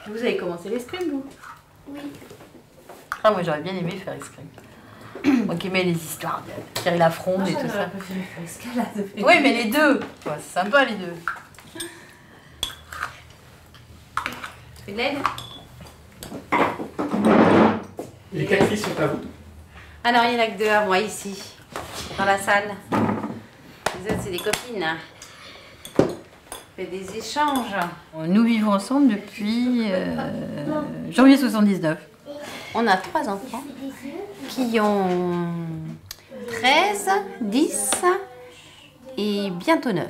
Vous avez commencé l'escrime, vous? Oui. Ah, moi j'aurais bien aimé faire l'escrime. Moi qui aimais les histoires, Thierry Lafronde et tout ça. Oui, mais les deux, c'est sympa les deux. Tu fais de l'aide? Les 4 filles sont à vous? Ah non, il n'y en a que deux à moi ici, dans la salle. Les autres, c'est des copines. On fait des échanges. Nous vivons ensemble depuis janvier 79. On a 3 enfants qui ont 13, 10 et bientôt 9.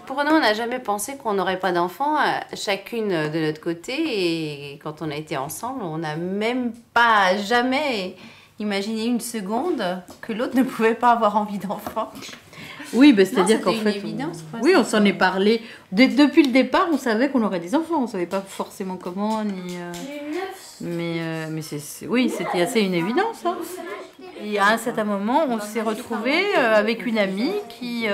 Pour nous, on n'a jamais pensé qu'on n'aurait pas d'enfants, chacune de notre côté. Et quand on a été ensemble, on n'a même pas jamais imaginé une seconde que l'autre ne pouvait pas avoir envie d'enfant. Oui, bah, c'est-à-dire qu'en fait, on s'en est parlé. Depuis le départ, on savait qu'on aurait des enfants. On ne savait pas forcément comment, ni... Mais oui, c'était assez une évidence. Hein. Et à un certain moment, on s'est retrouvés avec une amie qui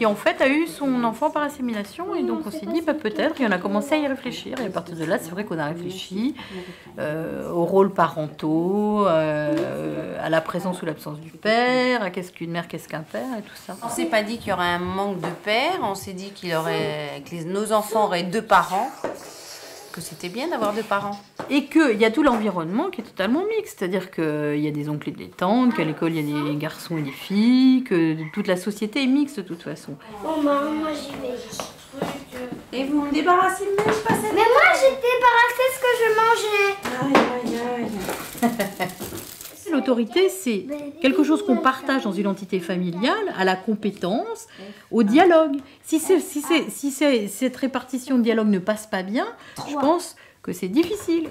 en fait a eu son enfant par assimilation, et donc on s'est dit peut-être, et on a commencé à y réfléchir, et à partir de là c'est vrai qu'on a réfléchi aux rôles parentaux, à la présence ou l'absence du père, à qu'est-ce qu'une mère, qu'est-ce qu'un père, et tout ça. On s'est pas dit qu'il y aurait un manque de père, on s'est dit que nos enfants auraient 2 parents, que c'était bien d'avoir 2 parents. Et qu'il y a tout l'environnement qui est totalement mixte, c'est-à-dire qu'il y a des oncles et des tantes, qu'à l'école il y a des garçons et des filles, que toute la société est mixte de toute façon. Bon, moi j'y vais. Et vous me débarrassez même pas cette... Mais moi j'ai débarrassé ce que je mangeais. Aïe, aïe, aïe. L'autorité, c'est quelque chose qu'on partage dans une entité familiale, à la compétence, au dialogue. Si cette répartition de dialogue ne passe pas bien, je pense que c'est difficile.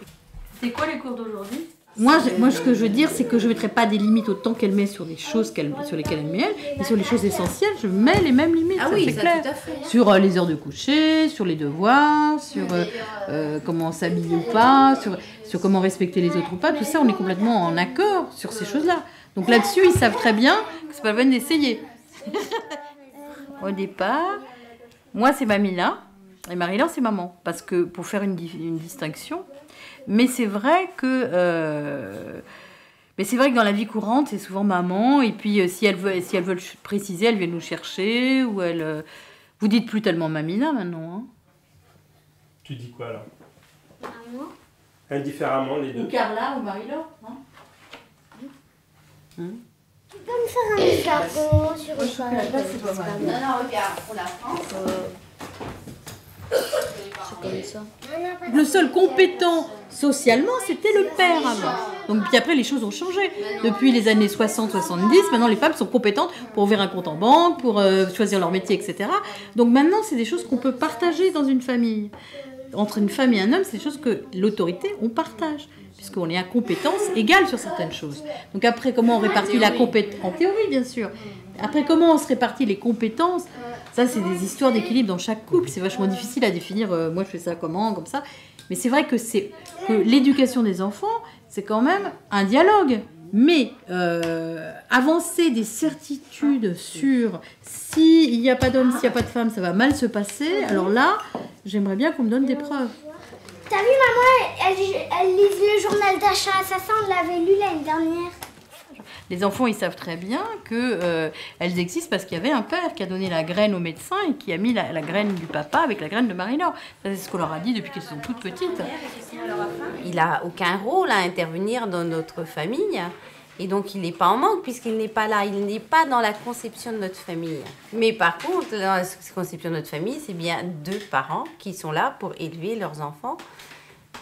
C'est quoi les cours d'aujourd'hui? Moi, ce que je veux dire, c'est que je ne mettrai pas des limites autant qu'elle met sur des choses sur lesquelles elle met elle, mais sur les choses essentielles, je mets les mêmes limites, c'est clair. Tout à fait. Sur les heures de coucher, sur les devoirs, sur comment s'habiller ou pas, sur comment respecter les autres ou pas, tout ça, on est complètement en accord sur ces choses-là. Donc là-dessus, ils savent très bien que c'est pas la peine d'essayer. Au départ, moi, c'est Mamila, et Marie-Laure, c'est maman, parce que pour faire une distinction. Mais c'est vrai que dans la vie courante, c'est souvent maman. Et puis si elles veulent préciser, elles viennent nous chercher. Ou vous dites plus tellement Mamina maintenant. Hein. Tu dis quoi alors? Maman. Indifféremment les deux. Ou Carla ou Marie-Laure. Hein? Tu peux me faire un escargot sur le chocolat? Non, regarde, pour la France. Comme ça. Le seul compétent socialement, c'était le père avant. Donc puis après, les choses ont changé. Depuis les années 60-70, maintenant les femmes sont compétentes pour ouvrir un compte en banque, pour choisir leur métier, etc. Donc maintenant, c'est des choses qu'on peut partager dans une famille. Entre une femme et un homme, c'est des choses que l'autorité, on partage, puisqu'on est à compétence égale sur certaines choses. Donc après, comment on répartit la compétence? En théorie, bien sûr. Après, comment on se répartit les compétences? Ça, c'est des histoires d'équilibre dans chaque couple. C'est vachement difficile à définir. Moi, je fais ça comment, comme ça. Mais c'est vrai que l'éducation des enfants, c'est quand même un dialogue. Mais avancer des certitudes sur s'il n'y a pas d'homme, s'il n'y a pas de femme, ça va mal se passer. Alors là, j'aimerais bien qu'on me donne des preuves. T'as vu, maman, elle lit le journal d'achat assassin, on l'avait lu l'année dernière. Les enfants, ils savent très bien qu'elles existent parce qu'il y avait un père qui a donné la graine au médecin et qui a mis la graine du papa avec la graine de Marie-Laure. C'est ce qu'on leur a dit depuis qu'elles sont toutes petites. Il n'a aucun rôle à intervenir dans notre famille. Et donc, il n'est pas en manque puisqu'il n'est pas là. Il n'est pas dans la conception de notre famille. Mais par contre, dans la conception de notre famille, c'est bien 2 parents qui sont là pour élever leurs enfants.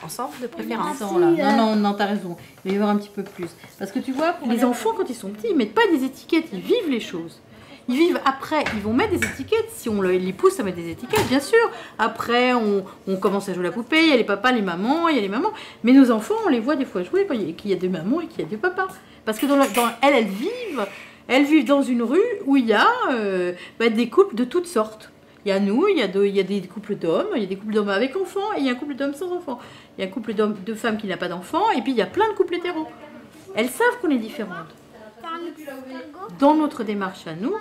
Ensemble, de préférence. Non, t'as raison. Il va y avoir un petit peu plus. Parce que tu vois, les enfants, quand ils sont petits, ils mettent pas des étiquettes, ils vivent les choses. Ils vivent après, ils vont mettre des étiquettes. Si on les pousse à mettre des étiquettes, bien sûr. Après, on commence à jouer la poupée, il y a les papas, les mamans, il y a les mamans. Mais nos enfants, on les voit des fois jouer qu'il y a des mamans et qu'il y a des papas. Parce que elles vivent dans une rue où il y a des couples de toutes sortes. Il y a nous, il y a des couples d'hommes, il y a des couples d'hommes avec enfants, et il y a un couple d'hommes sans enfants. Il y a un couple de femmes qui n'a pas d'enfants, et puis il y a plein de couples hétéros. Elles savent qu'on est différentes. Dans notre démarche à nous,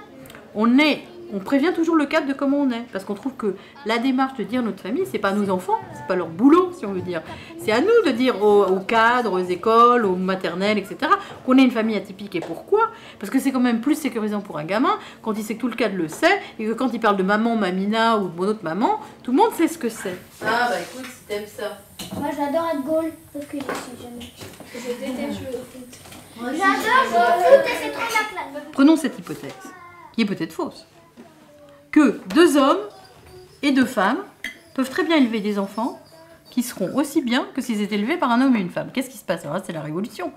on est on prévient toujours le cadre de comment on est. Parce qu'on trouve que la démarche de dire notre famille, c'est pas nos enfants, c'est pas leur boulot, si on veut dire. C'est à nous de dire aux cadres, aux écoles, aux maternelles, etc., qu'on est une famille atypique. Et pourquoi? Parce que c'est quand même plus sécurisant pour un gamin quand il sait que tout le cadre le sait et que quand il parle de maman, mamina ou de mon autre maman, tout le monde sait ce que c'est. Ah bah écoute, si t'aimes ça. Moi j'adore être goal parce que je suis jamais. Je déteste jouer au foot. J'adore jouer au foot et c'est trop la classe. Prenons cette hypothèse, qui est peut-être fausse, que 2 hommes et 2 femmes peuvent très bien élever des enfants qui seront aussi bien que s'ils étaient élevés par un homme et une femme. Qu'est-ce qui se passe? Alors là, c'est la révolution.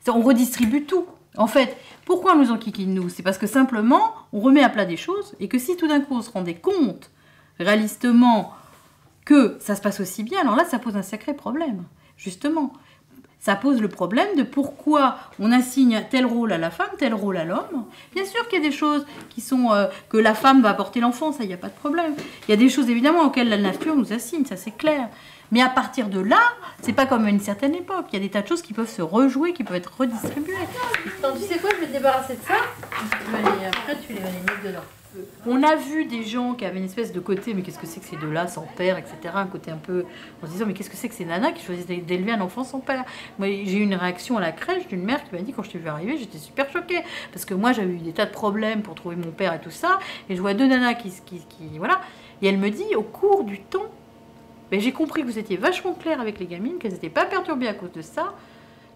On redistribue tout. En fait, pourquoi on nous enquiquine, nous? C'est parce que simplement, on remet à plat des choses et que si tout d'un coup, on se rendait compte, réalistement, que ça se passe aussi bien, alors là, ça pose un sacré problème, justement. Ça pose le problème de pourquoi on assigne tel rôle à la femme, tel rôle à l'homme. Bien sûr qu'il y a des choses qui sont que la femme va porter l'enfant, ça, il n'y a pas de problème. Il y a des choses, évidemment, auxquelles la nature nous assigne, ça, c'est clair. Mais à partir de là, c'est pas comme à une certaine époque. Il y a des tas de choses qui peuvent se rejouer, qui peuvent être redistribuées. Attends, tu sais quoi, je vais te débarrasser de ça. Après, tu les vas les mettre dedans. On a vu des gens qui avaient une espèce de côté, mais qu'est-ce que c'est que ces deux-là, sans père, etc. Un côté un peu en se disant, mais qu'est-ce que c'est que ces nanas qui choisissent d'élever un enfant sans père? Moi, j'ai eu une réaction à la crèche d'une mère qui m'a dit, quand je t'ai vu arriver, j'étais super choquée. Parce que moi, j'avais eu des tas de problèmes pour trouver mon père et tout ça. Et je vois 2 nanas qui voilà. Et elle me dit, au cours du temps, ben, j'ai compris que vous étiez vachement clair avec les gamines, qu'elles n'étaient pas perturbées à cause de ça.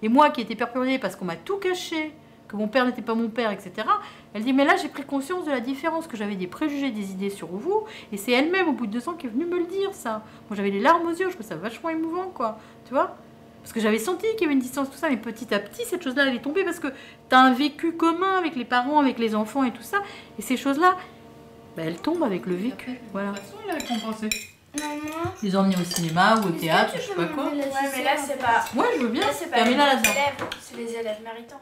Et moi qui étais perturbée parce qu'on m'a tout caché, que mon père n'était pas mon père, etc. Elle dit, mais là, j'ai pris conscience de la différence, que j'avais des préjugés, des idées sur vous. Et c'est elle-même, au bout de 2 ans, qui est venue me le dire, ça. Moi, j'avais les larmes aux yeux, je trouve ça vachement émouvant, quoi. Tu vois? Parce que j'avais senti qu'il y avait une distance, tout ça, mais petit à petit, cette chose-là, elle est tombée parce que tu as un vécu commun avec les parents, avec les enfants et tout ça. Et ces choses-là, ben, elles tombent avec le vécu. Voilà. De toute façon, il a récompensé. Maman. Les emmener au cinéma ou au théâtre, je sais pas quoi. Ouais, mais là, c'est pas. Ouais, je veux bien. Là, c'est pas les Termina là-dedans. élèves, c'est les élèves méritants.